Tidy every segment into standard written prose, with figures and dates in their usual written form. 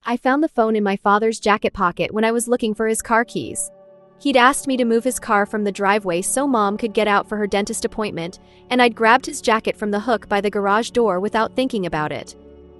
I found the phone in my father's jacket pocket when I was looking for his car keys. He'd asked me to move his car from the driveway so Mom could get out for her dentist appointment, and I'd grabbed his jacket from the hook by the garage door without thinking about it.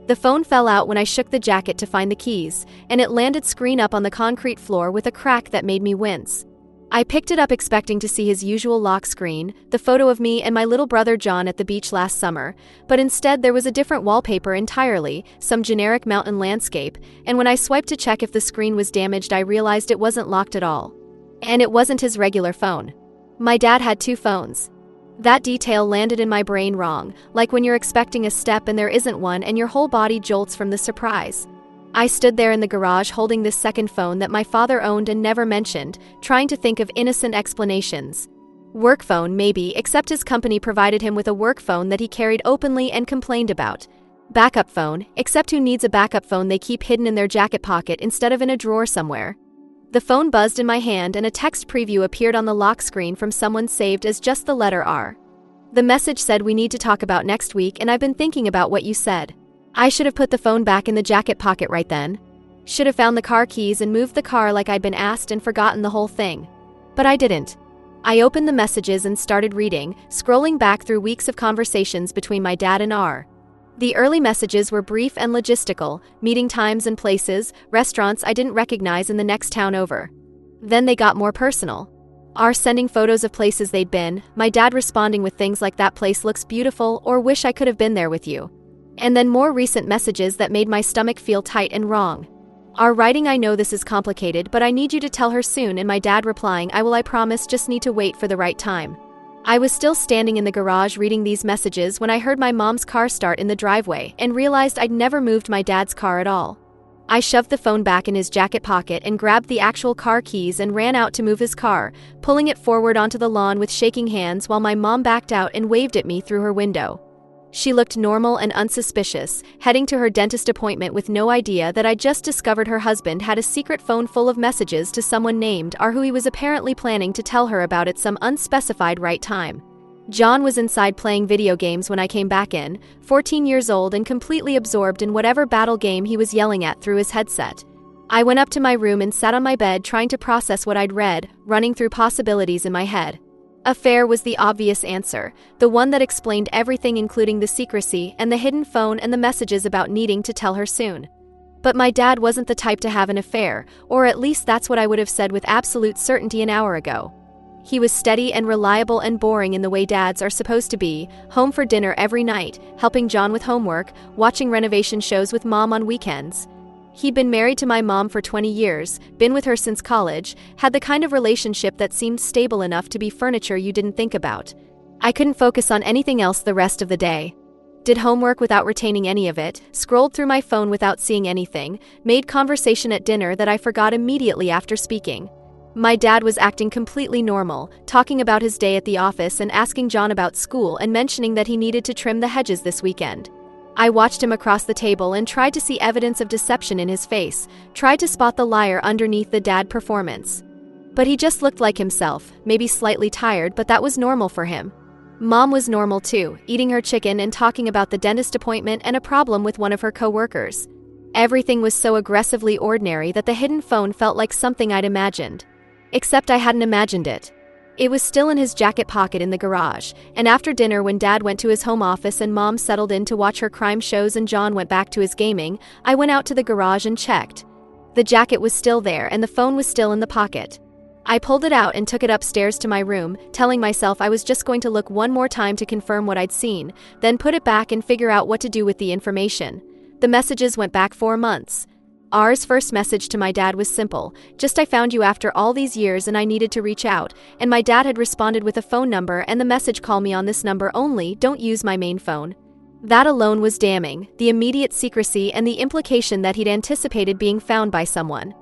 The phone fell out when I shook the jacket to find the keys, and it landed screen up on the concrete floor with a crack that made me wince. I picked it up expecting to see his usual lock screen, the photo of me and my little brother John at the beach last summer, but instead there was a different wallpaper entirely, some generic mountain landscape, and when I swiped to check if the screen was damaged I realized it wasn't locked at all. And it wasn't his regular phone. My dad had two phones. That detail landed in my brain wrong, like when you're expecting a step and there isn't one and your whole body jolts from the surprise. I stood there in the garage holding this second phone that my father owned and never mentioned, trying to think of innocent explanations. Work phone, maybe, except his company provided him with a work phone that he carried openly and complained about. Backup phone, except who needs a backup phone they keep hidden in their jacket pocket instead of in a drawer somewhere? The phone buzzed in my hand and a text preview appeared on the lock screen from someone saved as just the letter R. The message said, "We need to talk about next week and I've been thinking about what you said." I should have put the phone back in the jacket pocket right then. Should have found the car keys and moved the car like I'd been asked and forgotten the whole thing. But I didn't. I opened the messages and started reading, scrolling back through weeks of conversations between my dad and R. The early messages were brief and logistical, meeting times and places, restaurants I didn't recognize in the next town over. Then they got more personal. R sending photos of places they'd been, my dad responding with things like "that place looks beautiful" or "wish I could have been there with you." And then more recent messages that made my stomach feel tight and wrong. R writing, "I know this is complicated but I need you to tell her soon," and my dad replying, "I will, I promise, just need to wait for the right time." I was still standing in the garage reading these messages when I heard my mom's car start in the driveway and realized I'd never moved my dad's car at all. I shoved the phone back in his jacket pocket and grabbed the actual car keys and ran out to move his car, pulling it forward onto the lawn with shaking hands while my mom backed out and waved at me through her window. She looked normal and unsuspicious, heading to her dentist appointment with no idea that I'd just discovered her husband had a secret phone full of messages to someone named R who he was apparently planning to tell her about at some unspecified right time. John was inside playing video games when I came back in, 14 years old and completely absorbed in whatever battle game he was yelling at through his headset. I went up to my room and sat on my bed trying to process what I'd read, running through possibilities in my head. Affair was the obvious answer, the one that explained everything, including the secrecy and the hidden phone and the messages about needing to tell her soon. But my dad wasn't the type to have an affair, or at least that's what I would have said with absolute certainty an hour ago. He was steady and reliable and boring in the way dads are supposed to be, home for dinner every night, helping John with homework, watching renovation shows with Mom on weekends. He'd been married to my mom for 20 years, been with her since college, had the kind of relationship that seemed stable enough to be furniture you didn't think about. I couldn't focus on anything else the rest of the day. Did homework without retaining any of it, scrolled through my phone without seeing anything, made conversation at dinner that I forgot immediately after speaking. My dad was acting completely normal, talking about his day at the office and asking John about school and mentioning that he needed to trim the hedges this weekend. I watched him across the table and tried to see evidence of deception in his face, tried to spot the liar underneath the dad performance. But he just looked like himself, maybe slightly tired, but that was normal for him. Mom was normal too, eating her chicken and talking about the dentist appointment and a problem with one of her co-workers. Everything was so aggressively ordinary that the hidden phone felt like something I'd imagined. Except I hadn't imagined it. It was still in his jacket pocket in the garage, and after dinner when Dad went to his home office and Mom settled in to watch her crime shows and John went back to his gaming, I went out to the garage and checked. The jacket was still there and the phone was still in the pocket. I pulled it out and took it upstairs to my room, telling myself I was just going to look one more time to confirm what I'd seen, then put it back and figure out what to do with the information. The messages went back 4 months. R's first message to my dad was simple, just "I found you after all these years and I needed to reach out," and my dad had responded with a phone number and the message, "Call me on this number only, don't use my main phone." That alone was damning, the immediate secrecy and the implication that he'd anticipated being found by someone.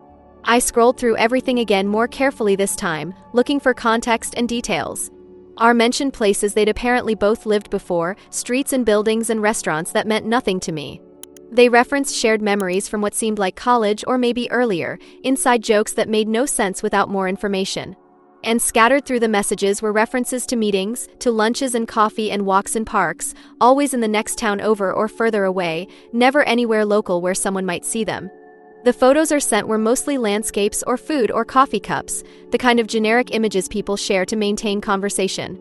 I scrolled through everything again more carefully this time, looking for context and details. R mentioned places they'd apparently both lived before, streets and buildings and restaurants that meant nothing to me. They referenced shared memories from what seemed like college or maybe earlier, inside jokes that made no sense without more information. And scattered through the messages were references to meetings, to lunches and coffee and walks in parks, always in the next town over or further away, never anywhere local where someone might see them. The photos are sent were mostly landscapes or food or coffee cups, the kind of generic images people share to maintain conversation.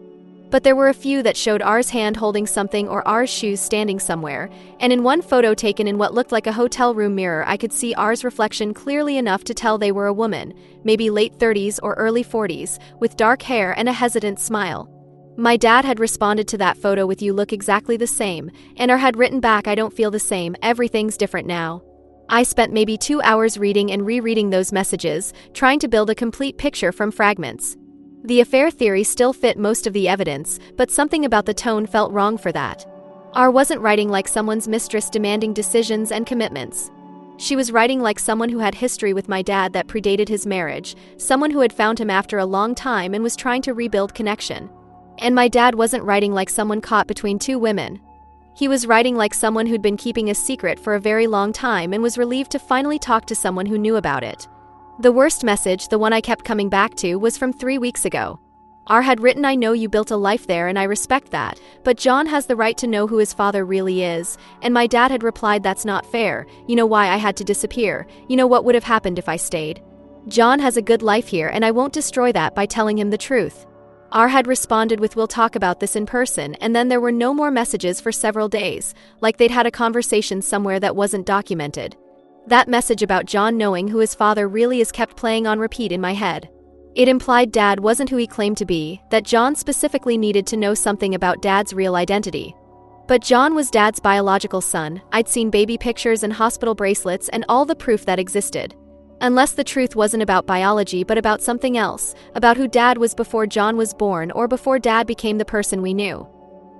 But there were a few that showed R's hand holding something or R's shoes standing somewhere, and in one photo taken in what looked like a hotel room mirror I could see R's reflection clearly enough to tell they were a woman, maybe late 30s or early 40s, with dark hair and a hesitant smile. My dad had responded to that photo with "You look exactly the same," and R had written back, "I don't feel the same, everything's different now." I spent maybe 2 hours reading and rereading those messages, trying to build a complete picture from fragments. The affair theory still fit most of the evidence, but something about the tone felt wrong for that. R wasn't writing like someone's mistress demanding decisions and commitments. She was writing like someone who had history with my dad that predated his marriage, someone who had found him after a long time and was trying to rebuild connection. And my dad wasn't writing like someone caught between two women. He was writing like someone who'd been keeping a secret for a very long time and was relieved to finally talk to someone who knew about it. The worst message, the one I kept coming back to, was from 3 weeks ago. R had written, "I know you built a life there and I respect that, but John has the right to know who his father really is," and my dad had replied, "That's not fair. You know why I had to disappear. You know what would have happened if I stayed. John has a good life here and I won't destroy that by telling him the truth." R had responded with, "We'll talk about this in person," and then there were no more messages for several days, like they'd had a conversation somewhere that wasn't documented. That message about John knowing who his father really is kept playing on repeat in my head. It implied Dad wasn't who he claimed to be, that John specifically needed to know something about Dad's real identity. But John was Dad's biological son. I'd seen baby pictures and hospital bracelets and all the proof that existed. Unless the truth wasn't about biology but about something else, about who Dad was before John was born or before Dad became the person we knew.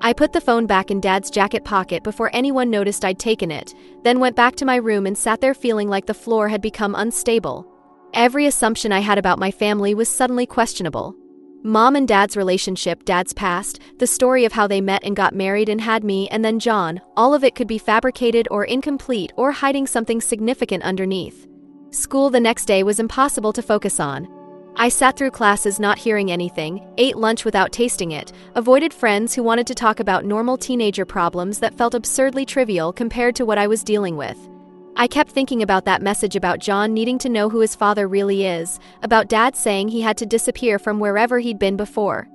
I put the phone back in Dad's jacket pocket before anyone noticed I'd taken it, then went back to my room and sat there feeling like the floor had become unstable. Every assumption I had about my family was suddenly questionable. Mom and Dad's relationship, Dad's past, the story of how they met and got married and had me, and then John, all of it could be fabricated or incomplete or hiding something significant underneath. School the next day was impossible to focus on. I sat through classes not hearing anything, ate lunch without tasting it, avoided friends who wanted to talk about normal teenager problems that felt absurdly trivial compared to what I was dealing with. I kept thinking about that message about John needing to know who his father really is, about Dad saying he had to disappear from wherever he'd been before.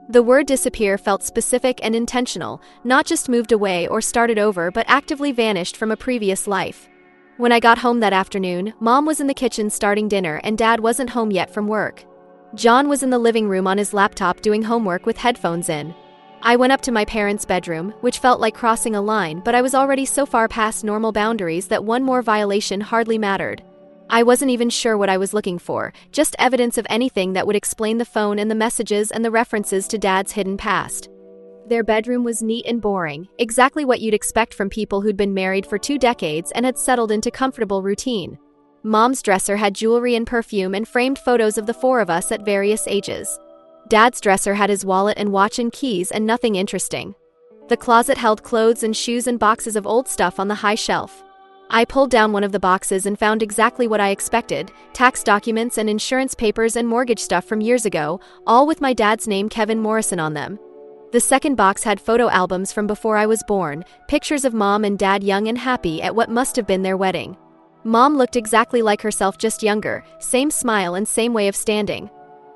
The word disappear felt specific and intentional, not just moved away or started over but actively vanished from a previous life. When I got home that afternoon, Mom was in the kitchen starting dinner and Dad wasn't home yet from work. John was in the living room on his laptop doing homework with headphones in. I went up to my parents' bedroom, which felt like crossing a line, but I was already so far past normal boundaries that one more violation hardly mattered. I wasn't even sure what I was looking for, just evidence of anything that would explain the phone and the messages and the references to Dad's hidden past. Their bedroom was neat and boring, exactly what you'd expect from people who'd been married for 2 decades and had settled into comfortable routine. Mom's dresser had jewelry and perfume and framed photos of the 4 of us at various ages. Dad's dresser had his wallet and watch and keys and nothing interesting. The closet held clothes and shoes and boxes of old stuff on the high shelf. I pulled down one of the boxes and found exactly what I expected, tax documents and insurance papers and mortgage stuff from years ago, all with my dad's name Kevin Morrison on them. The second box had photo albums from before I was born, pictures of Mom and Dad young and happy at what must have been their wedding. Mom looked exactly like herself, just younger, same smile and same way of standing.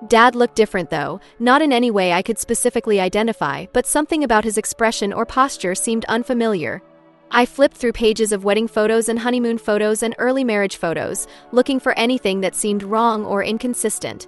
Dad looked different though, not in any way I could specifically identify, but something about his expression or posture seemed unfamiliar. I flipped through pages of wedding photos and honeymoon photos and early marriage photos, looking for anything that seemed wrong or inconsistent.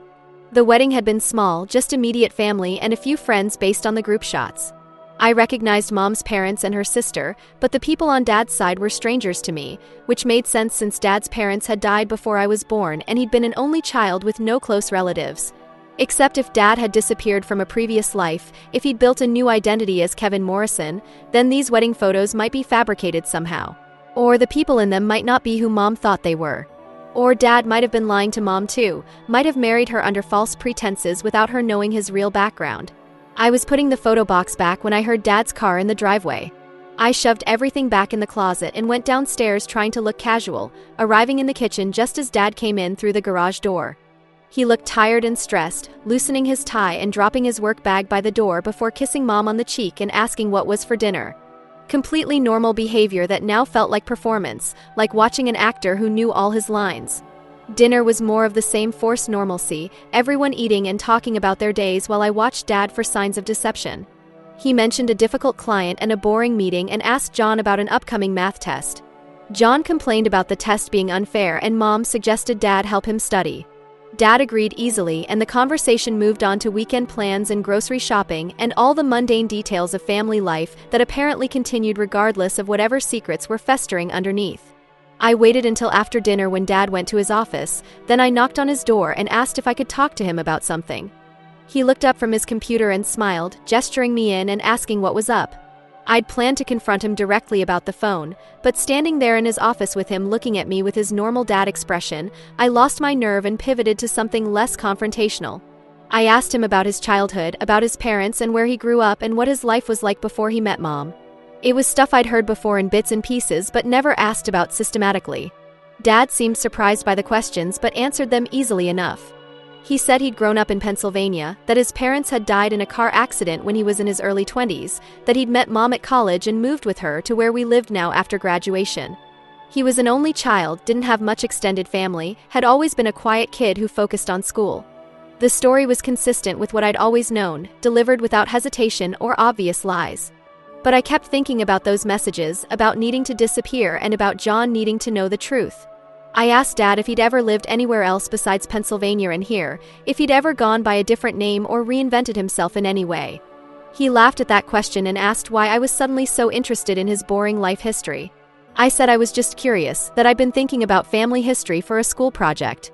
The wedding had been small, just immediate family and a few friends based on the group shots. I recognized Mom's parents and her sister, but the people on Dad's side were strangers to me, which made sense since Dad's parents had died before I was born and he'd been an only child with no close relatives. Except if Dad had disappeared from a previous life, if he'd built a new identity as Kevin Morrison, then these wedding photos might be fabricated somehow. Or the people in them might not be who Mom thought they were. Or Dad might have been lying to Mom too, might have married her under false pretenses without her knowing his real background. I was putting the photo box back when I heard Dad's car in the driveway. I shoved everything back in the closet and went downstairs trying to look casual, arriving in the kitchen just as Dad came in through the garage door. He looked tired and stressed, loosening his tie and dropping his work bag by the door before kissing Mom on the cheek and asking what was for dinner. Completely normal behavior that now felt like performance, like watching an actor who knew all his lines. Dinner was more of the same forced normalcy, everyone eating and talking about their days while I watched Dad for signs of deception. He mentioned a difficult client and a boring meeting and asked John about an upcoming math test. John complained about the test being unfair and Mom suggested Dad help him study. Dad agreed easily and the conversation moved on to weekend plans and grocery shopping and all the mundane details of family life that apparently continued regardless of whatever secrets were festering underneath. I waited until after dinner when Dad went to his office, then I knocked on his door and asked if I could talk to him about something. He looked up from his computer and smiled, gesturing me in and asking what was up. I'd planned to confront him directly about the phone, but standing there in his office with him looking at me with his normal dad expression, I lost my nerve and pivoted to something less confrontational. I asked him about his childhood, about his parents and where he grew up and what his life was like before he met Mom. It was stuff I'd heard before in bits and pieces but never asked about systematically. Dad seemed surprised by the questions but answered them easily enough. He said he'd grown up in Pennsylvania, that his parents had died in a car accident when he was in his early 20s, that he'd met Mom at college and moved with her to where we lived now after graduation. He was an only child, didn't have much extended family, had always been a quiet kid who focused on school. The story was consistent with what I'd always known, delivered without hesitation or obvious lies. But I kept thinking about those messages, about needing to disappear and about John needing to know the truth. I asked Dad if he'd ever lived anywhere else besides Pennsylvania and here, if he'd ever gone by a different name or reinvented himself in any way. He laughed at that question and asked why I was suddenly so interested in his boring life history. I said I was just curious, that I'd been thinking about family history for a school project.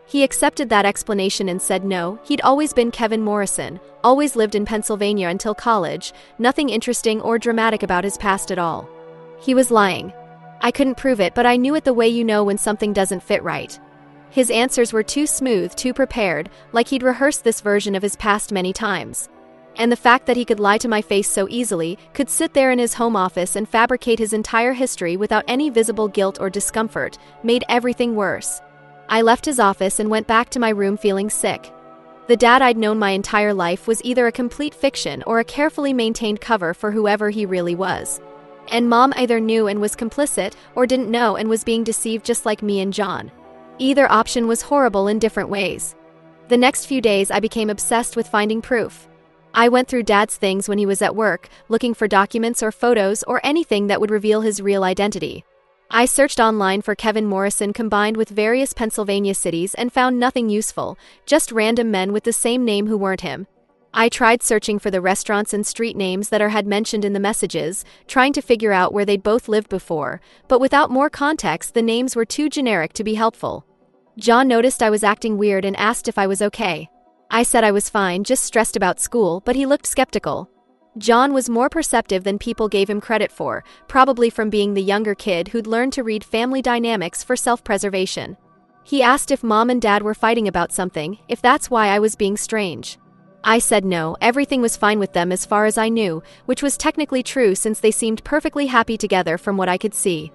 He accepted that explanation and said no, he'd always been Kevin Morrison, always lived in Pennsylvania until college, nothing interesting or dramatic about his past at all. He was lying. I couldn't prove it, but I knew it the way you know when something doesn't fit right. His answers were too smooth, too prepared, like he'd rehearsed this version of his past many times. And the fact that he could lie to my face so easily, could sit there in his home office and fabricate his entire history without any visible guilt or discomfort, made everything worse. I left his office and went back to my room feeling sick. The dad I'd known my entire life was either a complete fiction or a carefully maintained cover for whoever he really was. And Mom either knew and was complicit, or didn't know and was being deceived just like me and John. Either option was horrible in different ways. The next few days I became obsessed with finding proof. I went through Dad's things when he was at work, looking for documents or photos or anything that would reveal his real identity. I searched online for Kevin Morrison combined with various Pennsylvania cities and found nothing useful, just random men with the same name who weren't him. I tried searching for the restaurants and street names that had mentioned in the messages, trying to figure out where they'd both lived before, but without more context the names were too generic to be helpful. John noticed I was acting weird and asked if I was okay. I said I was fine, just stressed about school, but he looked skeptical. John was more perceptive than people gave him credit for, probably from being the younger kid who'd learned to read family dynamics for self-preservation. He asked if Mom and Dad were fighting about something, if that's why I was being strange. I said no, everything was fine with them as far as I knew, which was technically true since they seemed perfectly happy together from what I could see.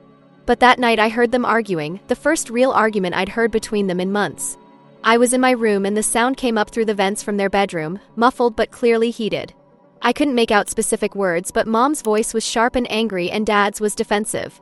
But that night I heard them arguing, the first real argument I'd heard between them in months. I was in my room and the sound came up through the vents from their bedroom, muffled but clearly heated. I couldn't make out specific words, but Mom's voice was sharp and angry and Dad's was defensive.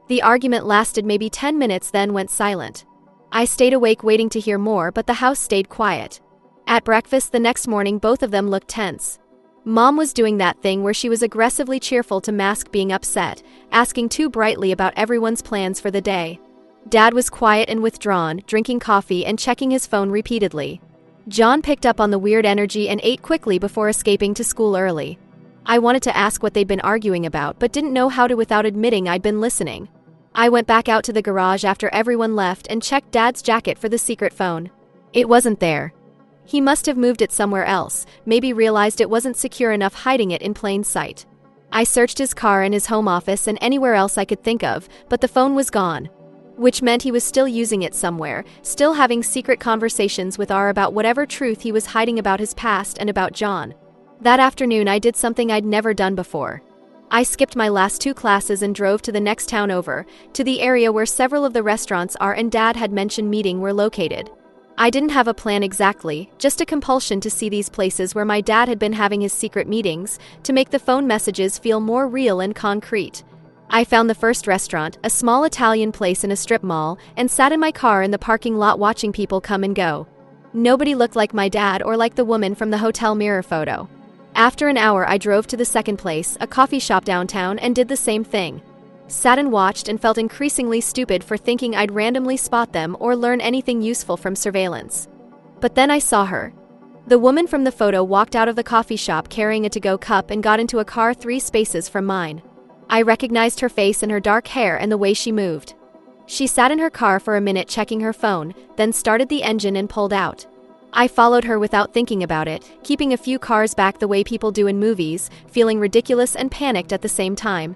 The argument lasted maybe 10 minutes then went silent. I stayed awake waiting to hear more, but the house stayed quiet. At breakfast the next morning both of them looked tense. Mom was doing that thing where she was aggressively cheerful to mask being upset, asking too brightly about everyone's plans for the day. Dad was quiet and withdrawn, drinking coffee and checking his phone repeatedly. John picked up on the weird energy and ate quickly before escaping to school early. I wanted to ask what they'd been arguing about but didn't know how to without admitting I'd been listening. I went back out to the garage after everyone left and checked Dad's jacket for the secret phone. It wasn't there. He must have moved it somewhere else, maybe realized it wasn't secure enough hiding it in plain sight. I searched his car and his home office and anywhere else I could think of, but the phone was gone. Which meant he was still using it somewhere, still having secret conversations with R about whatever truth he was hiding about his past and about John. That afternoon I did something I'd never done before. I skipped my last 2 classes and drove to the next town over, to the area where several of the restaurants R and Dad had mentioned meeting were located. I didn't have a plan exactly, just a compulsion to see these places where my dad had been having his secret meetings, to make the phone messages feel more real and concrete. I found the first restaurant, a small Italian place in a strip mall, and sat in my car in the parking lot watching people come and go. Nobody looked like my dad or like the woman from the hotel mirror photo. After an hour, I drove to the second place, a coffee shop downtown, and did the same thing. Sat and watched and felt increasingly stupid for thinking I'd randomly spot them or learn anything useful from surveillance. But then I saw her. The woman from the photo walked out of the coffee shop carrying a to-go cup and got into a car 3 spaces from mine. I recognized her face and her dark hair and the way she moved. She sat in her car for a minute checking her phone, then started the engine and pulled out. I followed her without thinking about it, keeping a few cars back the way people do in movies, feeling ridiculous and panicked at the same time.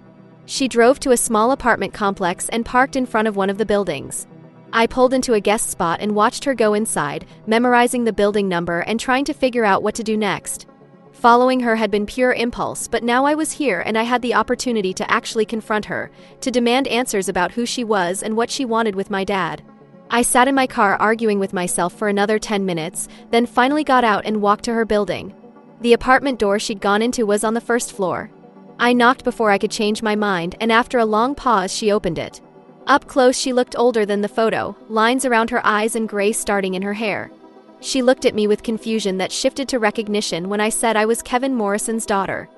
She drove to a small apartment complex and parked in front of one of the buildings. I pulled into a guest spot and watched her go inside, memorizing the building number and trying to figure out what to do next. Following her had been pure impulse, but now I was here and I had the opportunity to actually confront her, to demand answers about who she was and what she wanted with my dad. I sat in my car arguing with myself for another 10 minutes, then finally got out and walked to her building. The apartment door she'd gone into was on the first floor. I knocked before I could change my mind, and after a long pause she opened it. Up close she looked older than the photo, lines around her eyes and gray starting in her hair. She looked at me with confusion that shifted to recognition when I said I was Kevin Morrison's daughter.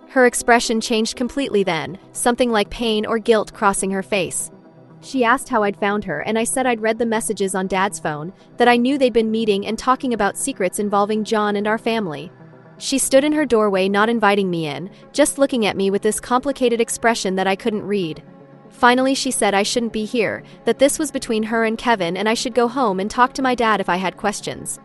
Her expression changed completely then, something like pain or guilt crossing her face. She asked how I'd found her, and I said I'd read the messages on Dad's phone, that I knew they'd been meeting and talking about secrets involving John and our family. She stood in her doorway, not inviting me in, just looking at me with this complicated expression that I couldn't read. Finally, she said I shouldn't be here, that this was between her and Kevin and I should go home and talk to my dad if I had questions.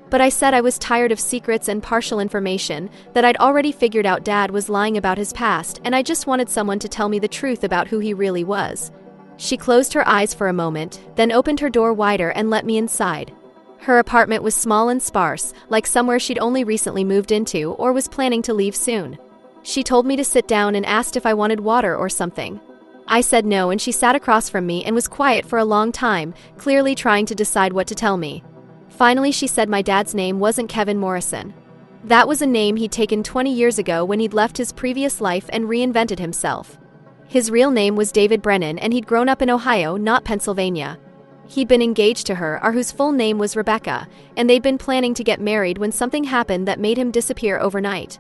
But I said I was tired of secrets and partial information, that I'd already figured out Dad was lying about his past and I just wanted someone to tell me the truth about who he really was. She closed her eyes for a moment, then opened her door wider and let me inside. Her apartment was small and sparse, like somewhere she'd only recently moved into or was planning to leave soon. She told me to sit down and asked if I wanted water or something. I said no, and she sat across from me and was quiet for a long time, clearly trying to decide what to tell me. Finally, she said my dad's name wasn't Kevin Morrison. That was a name he'd taken 20 years ago when he'd left his previous life and reinvented himself. His real name was David Brennan, and he'd grown up in Ohio, not Pennsylvania. He'd been engaged to her, whose full name was Rebecca, and they'd been planning to get married when something happened that made him disappear overnight.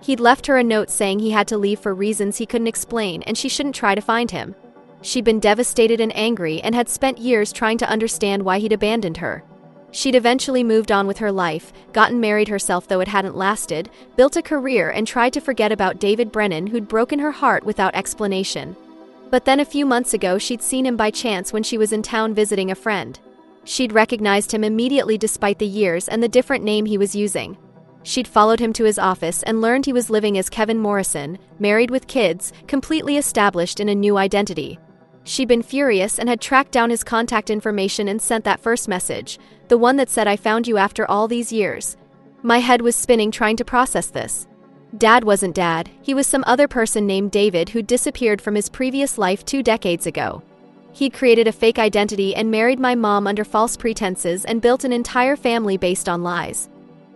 He'd left her a note saying he had to leave for reasons he couldn't explain and she shouldn't try to find him. She'd been devastated and angry and had spent years trying to understand why he'd abandoned her. She'd eventually moved on with her life, gotten married herself though it hadn't lasted, built a career and tried to forget about David Brennan who'd broken her heart without explanation. But then a few months ago she'd seen him by chance when she was in town visiting a friend. She'd recognized him immediately despite the years and the different name he was using. She'd followed him to his office and learned he was living as Kevin Morrison, married with kids, completely established in a new identity. She'd been furious and had tracked down his contact information and sent that first message, the one that said I found you after all these years. My head was spinning trying to process this. Dad wasn't Dad, he was some other person named David who'd disappeared from his previous life 2 decades ago. He'd created a fake identity and married my mom under false pretenses and built an entire family based on lies.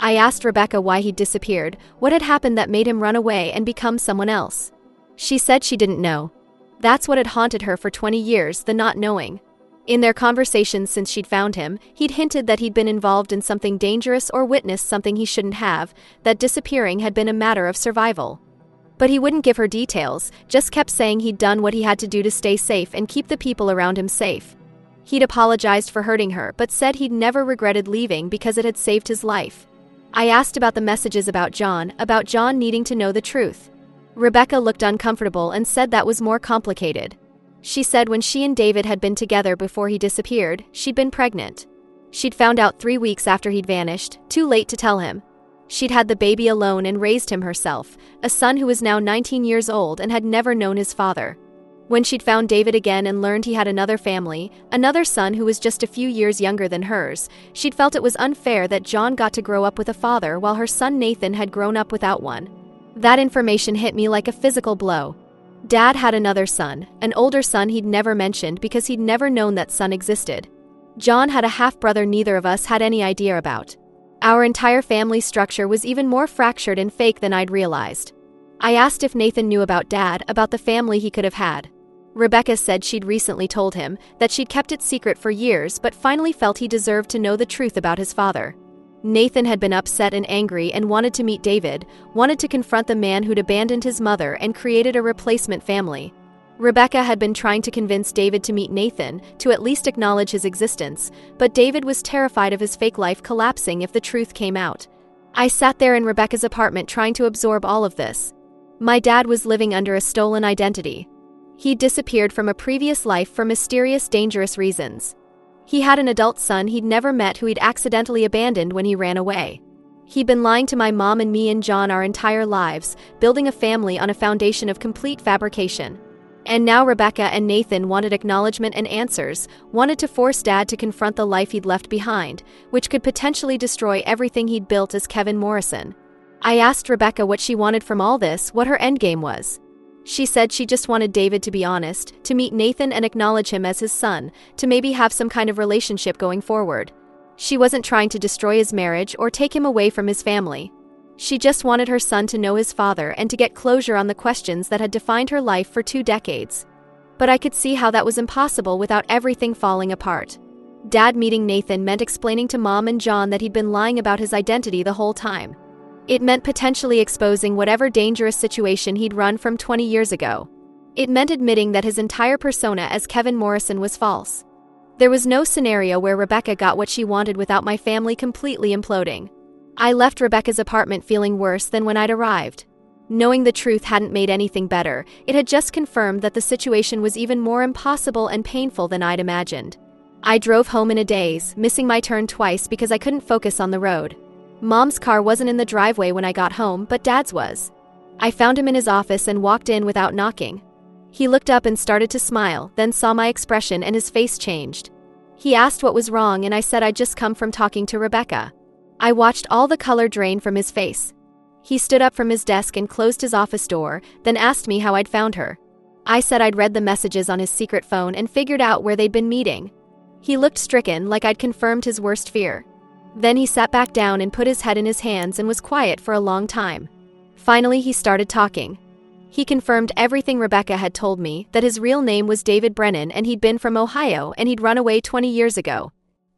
I asked Rebecca why he'd disappeared, what had happened that made him run away and become someone else. She said she didn't know. That's what had haunted her for 20 years, the not knowing. In their conversations since she'd found him, he'd hinted that he'd been involved in something dangerous or witnessed something he shouldn't have, that disappearing had been a matter of survival. But he wouldn't give her details, just kept saying he'd done what he had to do to stay safe and keep the people around him safe. He'd apologized for hurting her, but said he'd never regretted leaving because it had saved his life. I asked about the messages about John needing to know the truth. Rebecca looked uncomfortable and said that was more complicated. She said when she and David had been together before he disappeared, she'd been pregnant. She'd found out 3 weeks after he'd vanished, too late to tell him. She'd had the baby alone and raised him herself, a son who was now 19 years old and had never known his father. When she'd found David again and learned he had another family, another son who was just a few years younger than hers, she'd felt it was unfair that John got to grow up with a father while her son Nathan had grown up without one. That information hit me like a physical blow. Dad had another son, an older son he'd never mentioned because he'd never known that son existed. John had a half-brother neither of us had any idea about. Our entire family structure was even more fractured and fake than I'd realized. I asked if Nathan knew about Dad, about the family he could have had. Rebecca said she'd recently told him that she'd kept it secret for years but finally felt he deserved to know the truth about his father. Nathan had been upset and angry and wanted to meet David, wanted to confront the man who'd abandoned his mother and created a replacement family. Rebecca had been trying to convince David to meet Nathan, to at least acknowledge his existence, but David was terrified of his fake life collapsing if the truth came out. I sat there in Rebecca's apartment trying to absorb all of this. My dad was living under a stolen identity. He'd disappeared from a previous life for mysterious, dangerous reasons. He had an adult son he'd never met who he'd accidentally abandoned when he ran away. He'd been lying to my mom and me and John our entire lives, building a family on a foundation of complete fabrication. And now Rebecca and Nathan wanted acknowledgement and answers, wanted to force Dad to confront the life he'd left behind, which could potentially destroy everything he'd built as Kevin Morrison. I asked Rebecca what she wanted from all this, what her endgame was. She said she just wanted David to be honest, to meet Nathan and acknowledge him as his son, to maybe have some kind of relationship going forward. She wasn't trying to destroy his marriage or take him away from his family. She just wanted her son to know his father and to get closure on the questions that had defined her life for 2 decades. But I could see how that was impossible without everything falling apart. Dad meeting Nathan meant explaining to Mom and John that he'd been lying about his identity the whole time. It meant potentially exposing whatever dangerous situation he'd run from 20 years ago. It meant admitting that his entire persona as Kevin Morrison was false. There was no scenario where Rebecca got what she wanted without my family completely imploding. I left Rebecca's apartment feeling worse than when I'd arrived. Knowing the truth hadn't made anything better, it had just confirmed that the situation was even more impossible and painful than I'd imagined. I drove home in a daze, missing my turn twice because I couldn't focus on the road. Mom's car wasn't in the driveway when I got home, but Dad's was. I found him in his office and walked in without knocking. He looked up and started to smile, then saw my expression and his face changed. He asked what was wrong and I said I'd just come from talking to Rebecca. I watched all the color drain from his face. He stood up from his desk and closed his office door, then asked me how I'd found her. I said I'd read the messages on his secret phone and figured out where they'd been meeting. He looked stricken, like I'd confirmed his worst fear. Then he sat back down and put his head in his hands and was quiet for a long time. Finally, he started talking. He confirmed everything Rebecca had told me, that his real name was David Brennan and he'd been from Ohio and he'd run away 20 years ago.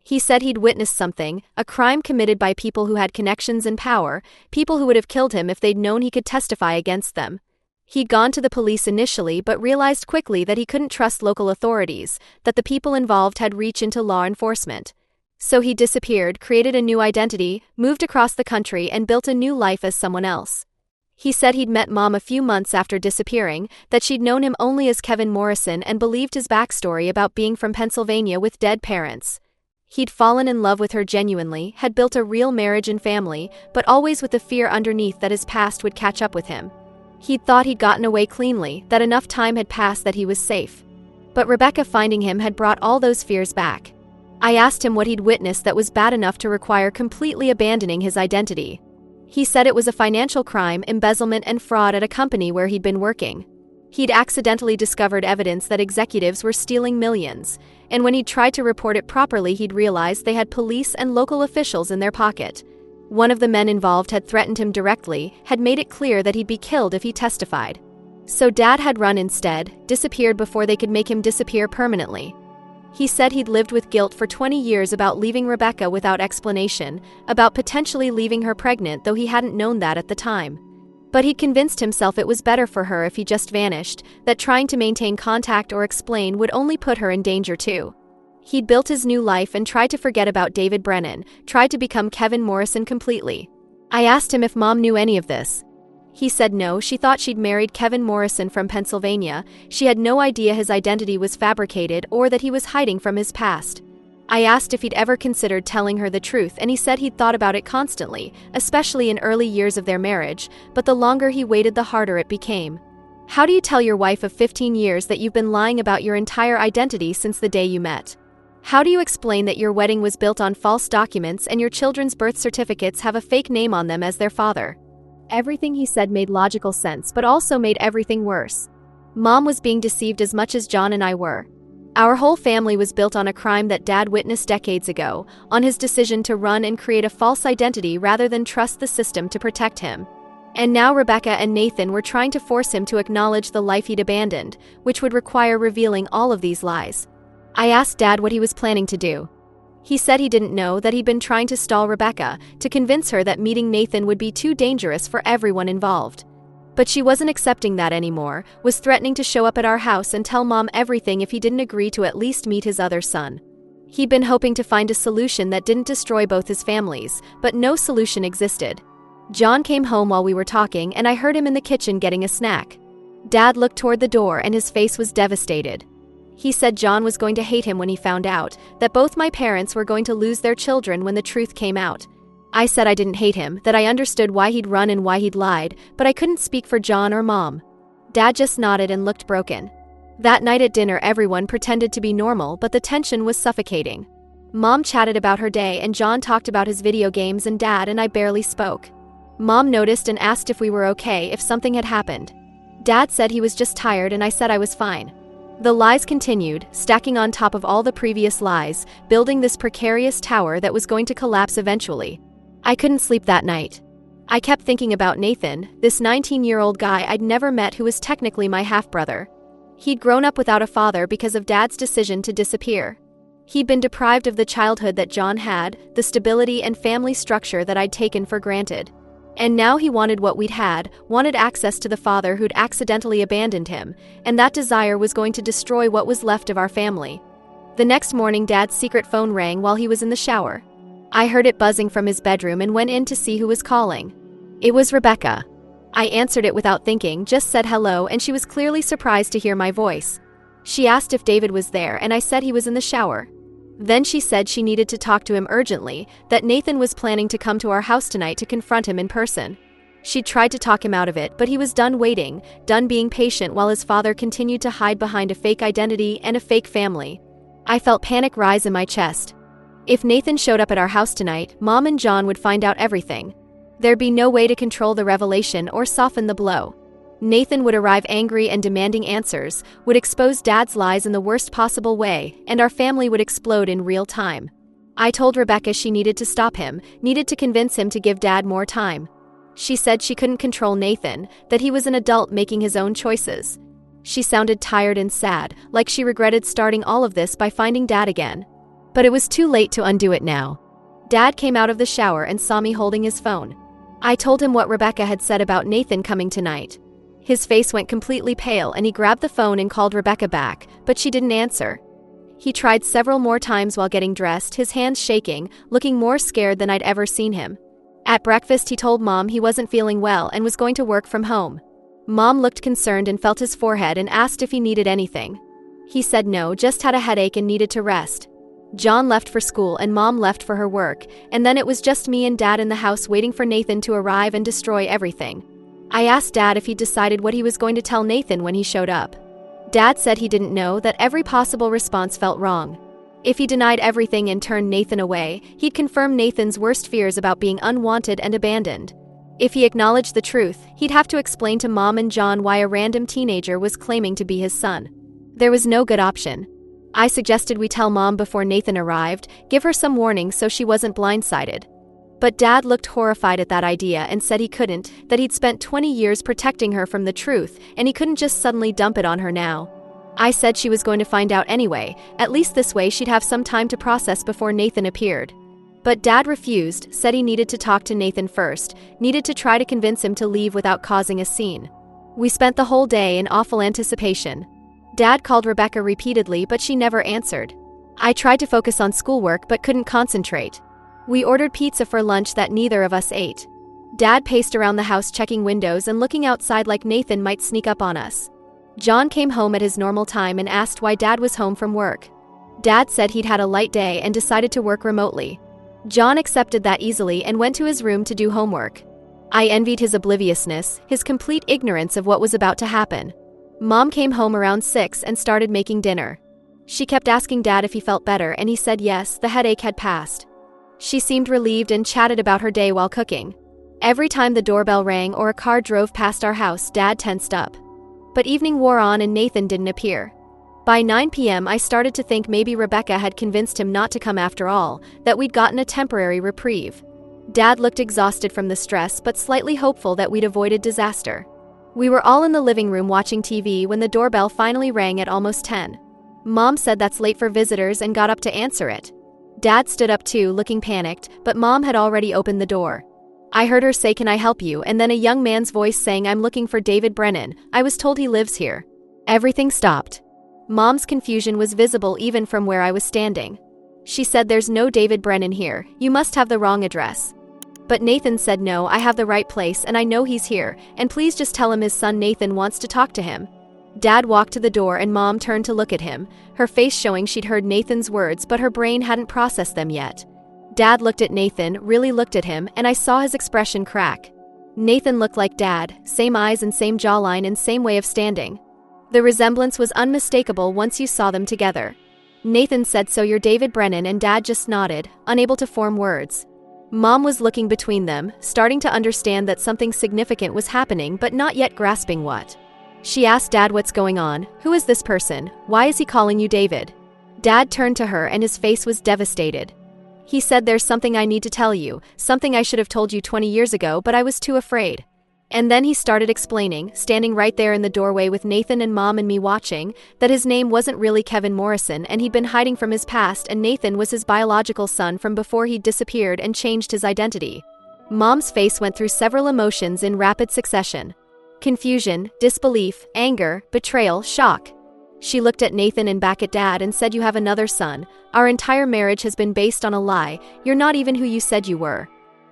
He said he'd witnessed something, a crime committed by people who had connections and power, people who would have killed him if they'd known he could testify against them. He'd gone to the police initially but realized quickly that he couldn't trust local authorities, that the people involved had reached into law enforcement. So he disappeared, created a new identity, moved across the country and built a new life as someone else. He said he'd met Mom a few months after disappearing, that she'd known him only as Kevin Morrison and believed his backstory about being from Pennsylvania with dead parents. He'd fallen in love with her genuinely, had built a real marriage and family, but always with the fear underneath that his past would catch up with him. He'd thought he'd gotten away cleanly, that enough time had passed that he was safe. But Rebecca finding him had brought all those fears back. I asked him what he'd witnessed that was bad enough to require completely abandoning his identity. He said it was a financial crime, embezzlement and fraud at a company where he'd been working. He'd accidentally discovered evidence that executives were stealing millions, and when he'd tried to report it properly he'd realized they had police and local officials in their pocket. One of the men involved had threatened him directly, had made it clear that he'd be killed if he testified. So Dad had run instead, disappeared before they could make him disappear permanently. He said he'd lived with guilt for 20 years about leaving Rebecca without explanation, about potentially leaving her pregnant though he hadn't known that at the time. But he'd convinced himself it was better for her if he just vanished, that trying to maintain contact or explain would only put her in danger too. He'd built his new life and tried to forget about David Brennan, tried to become Kevin Morrison completely. I asked him if Mom knew any of this. He said no, she thought she'd married Kevin Morrison from Pennsylvania, she had no idea his identity was fabricated or that he was hiding from his past. I asked if he'd ever considered telling her the truth and he said he'd thought about it constantly, especially in early years of their marriage, but the longer he waited the harder it became. How do you tell your wife of 15 years that you've been lying about your entire identity since the day you met? How do you explain that your wedding was built on false documents and your children's birth certificates have a fake name on them as their father? Everything he said made logical sense but also made everything worse. Mom was being deceived as much as John and I were. Our whole family was built on a crime that Dad witnessed decades ago, on his decision to run and create a false identity rather than trust the system to protect him. And now Rebecca and Nathan were trying to force him to acknowledge the life he'd abandoned, which would require revealing all of these lies. I asked Dad what he was planning to do. He said he didn't know, that he'd been trying to stall Rebecca, to convince her that meeting Nathan would be too dangerous for everyone involved. But she wasn't accepting that anymore, was threatening to show up at our house and tell Mom everything if he didn't agree to at least meet his other son. He'd been hoping to find a solution that didn't destroy both his families, but no solution existed. John came home while we were talking, and I heard him in the kitchen getting a snack. Dad looked toward the door and his face was devastated. He said John was going to hate him when he found out, that both my parents were going to lose their children when the truth came out. I said I didn't hate him, that I understood why he'd run and why he'd lied, but I couldn't speak for John or Mom. Dad just nodded and looked broken. That night at dinner everyone pretended to be normal, but the tension was suffocating. Mom chatted about her day and John talked about his video games, and Dad and I barely spoke. Mom noticed and asked if we were okay, if something had happened. Dad said he was just tired and I said I was fine. The lies continued, stacking on top of all the previous lies, building this precarious tower that was going to collapse eventually. I couldn't sleep that night. I kept thinking about Nathan, this 19-year-old guy I'd never met who was technically my half-brother. He'd grown up without a father because of Dad's decision to disappear. He'd been deprived of the childhood that John had, the stability and family structure that I'd taken for granted. And now he wanted what we'd had, wanted access to the father who'd accidentally abandoned him, and that desire was going to destroy what was left of our family. The next morning Dad's secret phone rang while he was in the shower. I heard it buzzing from his bedroom and went in to see who was calling. It was Rebecca. I answered it without thinking, just said hello, and she was clearly surprised to hear my voice. She asked if David was there and I said he was in the shower. Then she said she needed to talk to him urgently, that Nathan was planning to come to our house tonight to confront him in person. She'd tried to talk him out of it, but he was done waiting, done being patient while his father continued to hide behind a fake identity and a fake family. I felt panic rise in my chest. If Nathan showed up at our house tonight, Mom and John would find out everything. There'd be no way to control the revelation or soften the blow. Nathan would arrive angry and demanding answers, would expose Dad's lies in the worst possible way, and our family would explode in real time. I told Rebecca she needed to stop him, needed to convince him to give Dad more time. She said she couldn't control Nathan, that he was an adult making his own choices. She sounded tired and sad, like she regretted starting all of this by finding Dad again. But it was too late to undo it now. Dad came out of the shower and saw me holding his phone. I told him what Rebecca had said about Nathan coming tonight. His face went completely pale and he grabbed the phone and called Rebecca back, but she didn't answer. He tried several more times while getting dressed, his hands shaking, looking more scared than I'd ever seen him. At breakfast he told Mom he wasn't feeling well and was going to work from home. Mom looked concerned and felt his forehead and asked if he needed anything. He said no, just had a headache and needed to rest. John left for school and Mom left for her work, and then it was just me and Dad in the house waiting for Nathan to arrive and destroy everything. I asked Dad if he'd decided what he was going to tell Nathan when he showed up. Dad said he didn't know, that every possible response felt wrong. If he denied everything and turned Nathan away, he'd confirm Nathan's worst fears about being unwanted and abandoned. If he acknowledged the truth, he'd have to explain to Mom and John why a random teenager was claiming to be his son. There was no good option. I suggested we tell Mom before Nathan arrived, give her some warning so she wasn't blindsided. But Dad looked horrified at that idea and said he couldn't, that he'd spent 20 years protecting her from the truth, and he couldn't just suddenly dump it on her now. I said she was going to find out anyway, at least this way she'd have some time to process before Nathan appeared. But Dad refused, said he needed to talk to Nathan first, needed to try to convince him to leave without causing a scene. We spent the whole day in awful anticipation. Dad called Rebecca repeatedly, but she never answered. I tried to focus on schoolwork but couldn't concentrate. We ordered pizza for lunch that neither of us ate. Dad paced around the house checking windows and looking outside like Nathan might sneak up on us. John came home at his normal time and asked why Dad was home from work. Dad said he'd had a light day and decided to work remotely. John accepted that easily and went to his room to do homework. I envied his obliviousness, his complete ignorance of what was about to happen. Mom came home around 6 and started making dinner. She kept asking Dad if he felt better and he said yes, the headache had passed. She seemed relieved and chatted about her day while cooking. Every time the doorbell rang or a car drove past our house, Dad tensed up. But evening wore on and Nathan didn't appear. By 9 p.m. I started to think maybe Rebecca had convinced him not to come after all, that we'd gotten a temporary reprieve. Dad looked exhausted from the stress but slightly hopeful that we'd avoided disaster. We were all in the living room watching TV when the doorbell finally rang at almost 10. Mom said that's late for visitors and got up to answer it. Dad stood up too, looking panicked, but Mom had already opened the door. I heard her say, "Can I help you?" and then a young man's voice saying, "I'm looking for David Brennan. I was told he lives here." Everything stopped. Mom's confusion was visible even from where I was standing. She said, "There's no David Brennan here. You must have the wrong address." But Nathan said, "No, I have the right place and I know he's here, and please just tell him his son Nathan wants to talk to him." Dad walked to the door and Mom turned to look at him, her face showing she'd heard Nathan's words but her brain hadn't processed them yet. Dad looked at Nathan, really looked at him, and I saw his expression crack. Nathan looked like Dad, same eyes and same jawline and same way of standing. The resemblance was unmistakable once you saw them together. Nathan said, "So you're David Brennan," and Dad just nodded, unable to form words. Mom was looking between them, starting to understand that something significant was happening but not yet grasping what. She asked Dad, "What's going on? Who is this person? Why is he calling you David?" Dad turned to her and his face was devastated. He said, "There's something I need to tell you, something I should have told you 20 years ago, but I was too afraid." And then he started explaining, standing right there in the doorway with Nathan and Mom and me watching, that his name wasn't really Kevin Morrison and he'd been hiding from his past, and Nathan was his biological son from before he'd disappeared and changed his identity. Mom's face went through several emotions in rapid succession. Confusion, disbelief, anger, betrayal, shock. She looked at Nathan and back at Dad and said, "You have another son. Our entire marriage has been based on a lie. You're not even who you said you were."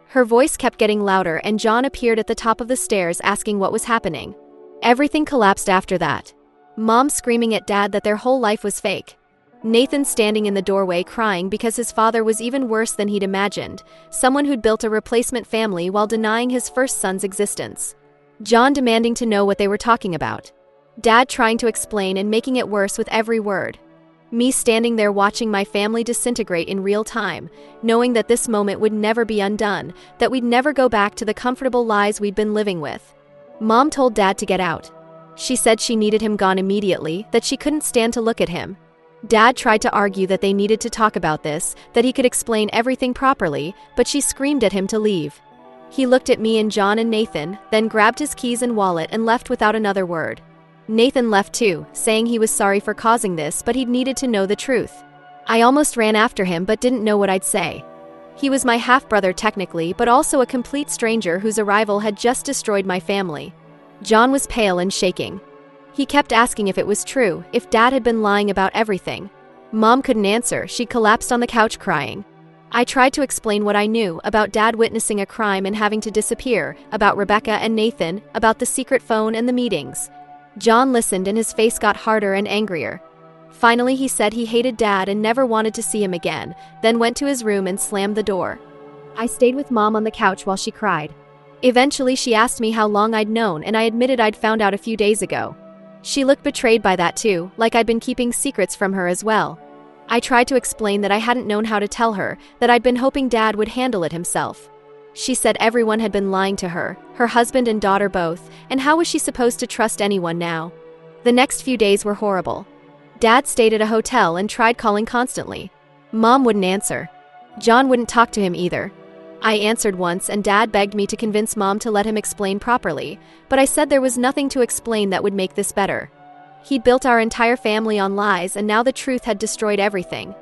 Her voice kept getting louder and John appeared at the top of the stairs asking what was happening. Everything collapsed after that. Mom screaming at Dad that their whole life was fake. Nathan standing in the doorway crying because his father was even worse than he'd imagined, someone who'd built a replacement family while denying his first son's existence. John demanding to know what they were talking about. Dad trying to explain and making it worse with every word. Me standing there watching my family disintegrate in real time, knowing that this moment would never be undone, that we'd never go back to the comfortable lies we'd been living with. Mom told Dad to get out. She said she needed him gone immediately, that she couldn't stand to look at him. Dad tried to argue that they needed to talk about this, that he could explain everything properly, but she screamed at him to leave. He looked at me and John and Nathan, then grabbed his keys and wallet and left without another word. Nathan left too, saying he was sorry for causing this but he'd needed to know the truth. I almost ran after him but didn't know what I'd say. He was my half-brother technically, but also a complete stranger whose arrival had just destroyed my family. John was pale and shaking. He kept asking if it was true, if Dad had been lying about everything. Mom couldn't answer, she collapsed on the couch crying. I tried to explain what I knew about Dad witnessing a crime and having to disappear, about Rebecca and Nathan, about the secret phone and the meetings. John listened and his face got harder and angrier. Finally he said he hated Dad and never wanted to see him again, then went to his room and slammed the door. I stayed with Mom on the couch while she cried. Eventually she asked me how long I'd known and I admitted I'd found out a few days ago. She looked betrayed by that too, like I'd been keeping secrets from her as well. I tried to explain that I hadn't known how to tell her, that I'd been hoping Dad would handle it himself. She said everyone had been lying to her, her husband and daughter both, and how was she supposed to trust anyone now? The next few days were horrible. Dad stayed at a hotel and tried calling constantly. Mom wouldn't answer. John wouldn't talk to him either. I answered once and Dad begged me to convince Mom to let him explain properly, but I said there was nothing to explain that would make this better. He'd built our entire family on lies and now the truth had destroyed everything.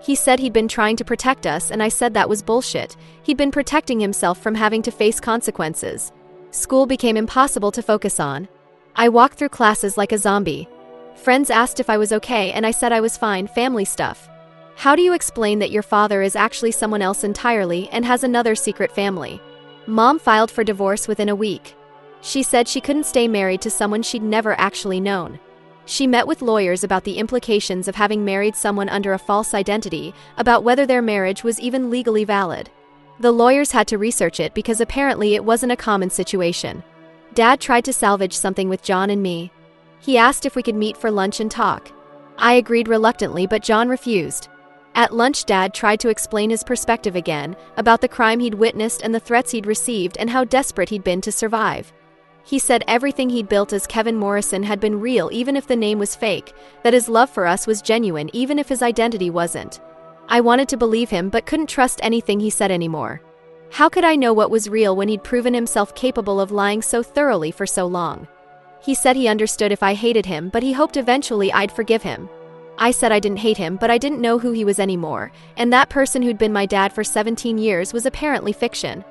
He said he'd been trying to protect us and I said that was bullshit. He'd been protecting himself from having to face consequences. School became impossible to focus on. I walked through classes like a zombie. Friends asked if I was okay and I said I was fine, family stuff. How do you explain that your father is actually someone else entirely and has another secret family? Mom filed for divorce within a week. She said she couldn't stay married to someone she'd never actually known. She met with lawyers about the implications of having married someone under a false identity, about whether their marriage was even legally valid. The lawyers had to research it because apparently it wasn't a common situation. Dad tried to salvage something with John and me. He asked if we could meet for lunch and talk. I agreed reluctantly, but John refused. At lunch, Dad tried to explain his perspective again, about the crime he'd witnessed and the threats he'd received and how desperate he'd been to survive. He said everything he'd built as Kevin Morrison had been real even if the name was fake, that his love for us was genuine even if his identity wasn't. I wanted to believe him but couldn't trust anything he said anymore. How could I know what was real when he'd proven himself capable of lying so thoroughly for so long? He said he understood if I hated him, but he hoped eventually I'd forgive him. I said I didn't hate him, but I didn't know who he was anymore, and that person who'd been my dad for 17 years was apparently fiction.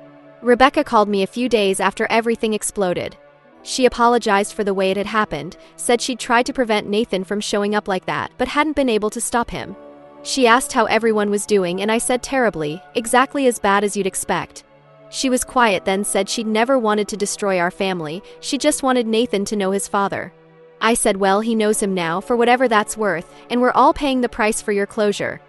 Rebecca called me a few days after everything exploded. She apologized for the way it had happened, said she'd tried to prevent Nathan from showing up like that, but hadn't been able to stop him. She asked how everyone was doing, and I said terribly, exactly as bad as you'd expect. She was quiet, then said she'd never wanted to destroy our family, she just wanted Nathan to know his father. I said, well, he knows him now, for whatever that's worth, and we're all paying the price for your closure.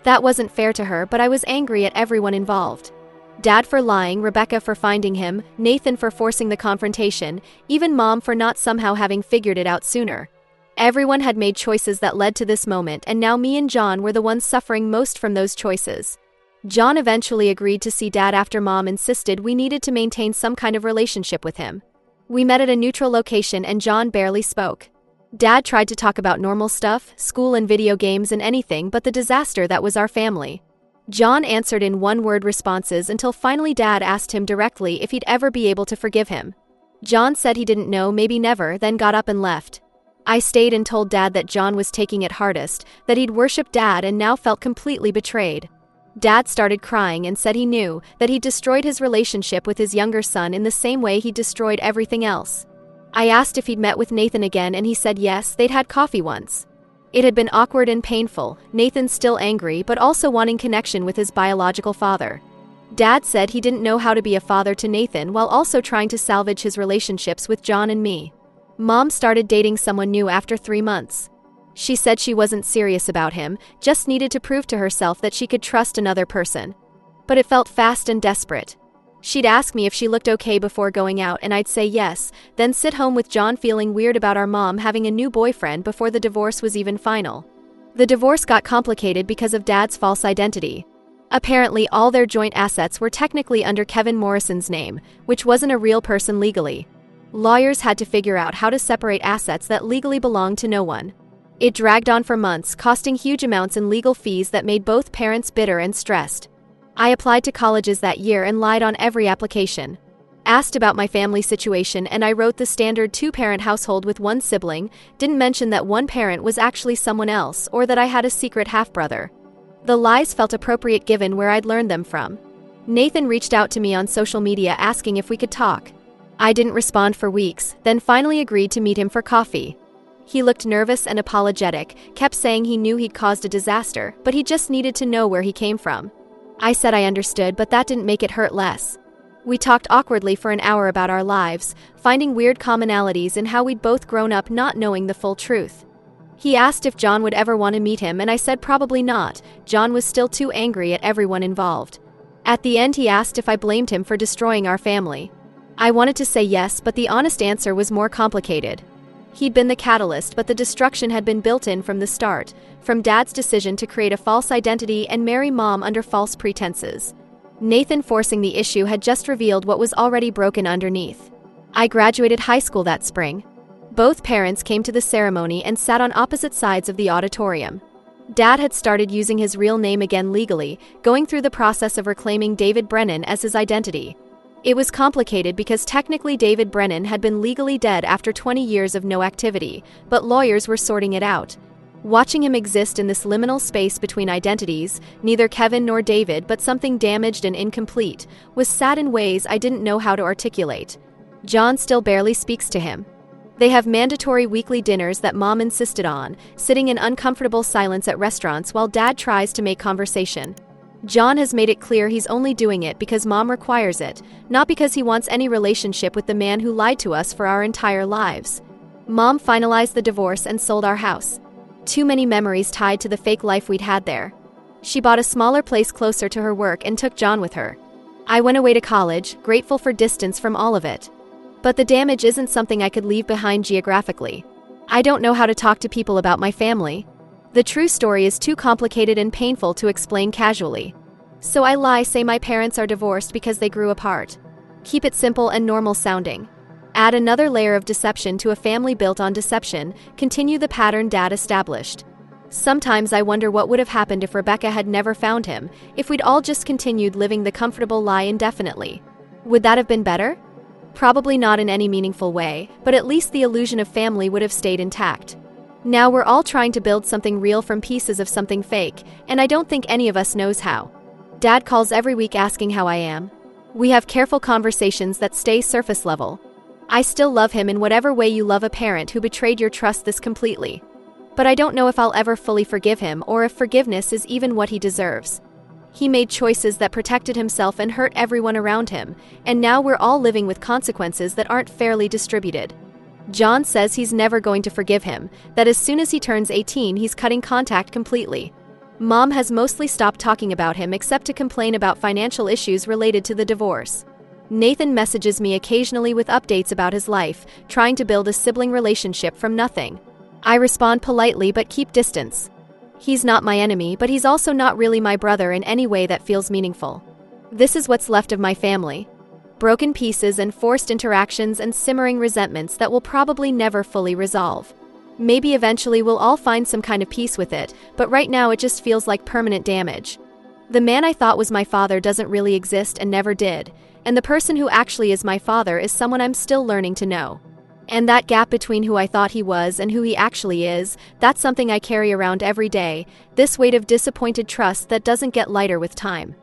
That wasn't fair to her, but I was angry at everyone involved. Dad for lying, Rebecca for finding him, Nathan for forcing the confrontation, even Mom for not somehow having figured it out sooner. Everyone had made choices that led to this moment, and now me and John were the ones suffering most from those choices. John eventually agreed to see Dad after Mom insisted we needed to maintain some kind of relationship with him. We met at a neutral location and John barely spoke. Dad tried to talk about normal stuff, school and video games and anything but the disaster that was our family. John answered in one-word responses until finally Dad asked him directly if he'd ever be able to forgive him. John said he didn't know, maybe never, then got up and left. I stayed and told Dad that John was taking it hardest, that he'd worshipped Dad and now felt completely betrayed. Dad started crying and said he knew that he'd destroyed his relationship with his younger son in the same way he destroyed everything else. I asked if he'd met with Nathan again and he said yes, they'd had coffee once. It had been awkward and painful, Nathan still angry but also wanting connection with his biological father. Dad said he didn't know how to be a father to Nathan while also trying to salvage his relationships with John and me. Mom started dating someone new after 3 months. She said she wasn't serious about him, just needed to prove to herself that she could trust another person. But it felt fast and desperate. She'd ask me if she looked okay before going out and I'd say yes, then sit home with John feeling weird about our mom having a new boyfriend before the divorce was even final. The divorce got complicated because of Dad's false identity. Apparently all their joint assets were technically under Kevin Morrison's name, which wasn't a real person legally. Lawyers had to figure out how to separate assets that legally belonged to no one. It dragged on for months, costing huge amounts in legal fees that made both parents bitter and stressed. I applied to colleges that year and lied on every application. Asked about my family situation and I wrote the standard 2-parent household with 1 sibling, didn't mention that one parent was actually someone else or that I had a secret half-brother. The lies felt appropriate given where I'd learned them from. Nathan reached out to me on social media asking if we could talk. I didn't respond for weeks, then finally agreed to meet him for coffee. He looked nervous and apologetic, kept saying he knew he'd caused a disaster, but he just needed to know where he came from. I said I understood, but that didn't make it hurt less. We talked awkwardly for an hour about our lives, finding weird commonalities in how we'd both grown up not knowing the full truth. He asked if John would ever want to meet him and I said probably not, John was still too angry at everyone involved. At the end he asked if I blamed him for destroying our family. I wanted to say yes, but the honest answer was more complicated. He'd been the catalyst, but the destruction had been built in from the start, from Dad's decision to create a false identity and marry Mom under false pretenses. Nathan forcing the issue had just revealed what was already broken underneath. I graduated high school that spring. Both parents came to the ceremony and sat on opposite sides of the auditorium. Dad had started using his real name again legally, going through the process of reclaiming David Brennan as his identity. It was complicated because technically David Brennan had been legally dead after 20 years of no activity, but lawyers were sorting it out. Watching him exist in this liminal space between identities, neither Kevin nor David but something damaged and incomplete, was sad in ways I didn't know how to articulate. John still barely speaks to him. They have mandatory weekly dinners that Mom insisted on, sitting in uncomfortable silence at restaurants while Dad tries to make conversation. John has made it clear he's only doing it because Mom requires it, not because he wants any relationship with the man who lied to us for our entire lives. Mom finalized the divorce and sold our house. Too many memories tied to the fake life we'd had there. She bought a smaller place closer to her work and took John with her. I went away to college, grateful for distance from all of it. But the damage isn't something I could leave behind geographically. I don't know how to talk to people about my family. The true story is too complicated and painful to explain casually. So I lie, say my parents are divorced because they grew apart. Keep it simple and normal sounding. Add another layer of deception to a family built on deception, continue the pattern Dad established. Sometimes I wonder what would have happened if Rebecca had never found him, if we'd all just continued living the comfortable lie indefinitely. Would that have been better? Probably not in any meaningful way, but at least the illusion of family would have stayed intact. Now we're all trying to build something real from pieces of something fake, and I don't think any of us knows how. Dad calls every week asking how I am. We have careful conversations that stay surface level. I still love him in whatever way you love a parent who betrayed your trust this completely. But I don't know if I'll ever fully forgive him or if forgiveness is even what he deserves. He made choices that protected himself and hurt everyone around him, and now we're all living with consequences that aren't fairly distributed. John says he's never going to forgive him, that as soon as he turns 18 he's cutting contact completely. Mom has mostly stopped talking about him except to complain about financial issues related to the divorce. Nathan messages me occasionally with updates about his life, trying to build a sibling relationship from nothing. I respond politely but keep distance. He's not my enemy, but he's also not really my brother in any way that feels meaningful. This is what's left of my family. Broken pieces and forced interactions and simmering resentments that will probably never fully resolve. Maybe eventually we'll all find some kind of peace with it, but right now it just feels like permanent damage. The man I thought was my father doesn't really exist and never did, and the person who actually is my father is someone I'm still learning to know. And that gap between who I thought he was and who he actually is, that's something I carry around every day, this weight of disappointed trust that doesn't get lighter with time.